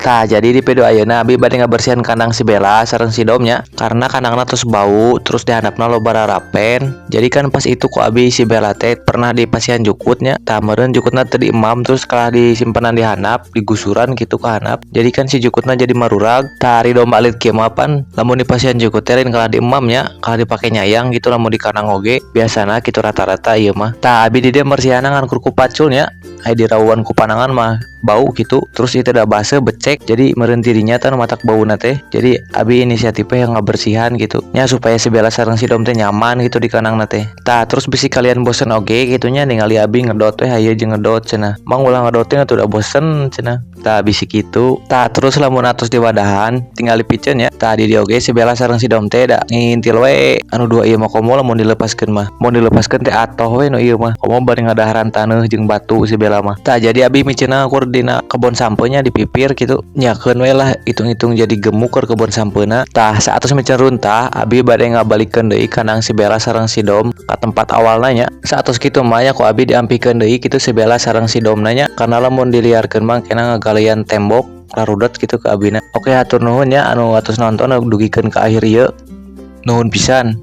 Tah jadi di video ayeuna abi bade ngabersihan kandang si Bella sareng si Domnya karena kandangna terus bau terus dihandapna loba rarapen. Jadi kan pas itu ku abi si Bella teh pernah dipasihan jukutnya tah meureun jukutna teu diemam terus kalah disimpenan di handap digusuran gitu ke handap. Jadi kan si jukutna jadi marurag. Tah ari domba alit kieu mapan lamun dipasihan jukut teh lain kalah diemamnya kalah dipake nyayang gitu lamun di kandang oge biasana gitu rata-rata ieu mah. Tah abi di dieu marsihanna ngan kurku paculnya aya dirawuan ku panangan mah bau gitu terus itu udah base becek jadi meureun dirinya teh matak bauna teh jadi abi inisiatifnya yang ngabersihan gitu nya supaya si Bella sareng si Dom teh nyaman gitu di kandangna teh tah terus bisi kalian bosen oge gitunya ningali abi ngedot teh hayu jeung ngedot cenah mang ulah ngedot teh tuh udah bosen cenah tah bisi kitu tah terus lamun atos di wadahan tinggal dipiceun ya tah di oge si Bella sareng si Dom teh da ngintil we anu dua ieu mah komo lamun dilepaskeun mah mun dilepaskeun teh atoh we nu ieu mah komo bari ngadaharan taneuh jeung batu si Bella mah tah jadi abi miceuna kur dina kebon sampenya dipipir gitu nyakeun we lah hitung-hitung jadi gemuk keur kebon sampeuna tah saatos micen runtah abi bade ngabalikeun deui kandang si Bella sareng si Dom ka tempat awalna nya saatos kitu mah ya ku abi diampikeun deui kitu si Bella sareng si Dom nanya karena lamun diliarkeun mah kena ngagalian tembok larudot gitu ke abina. Oke hatur nuhun ya anu atos nonton dugikeun ka akhir ieu nuhun pisan.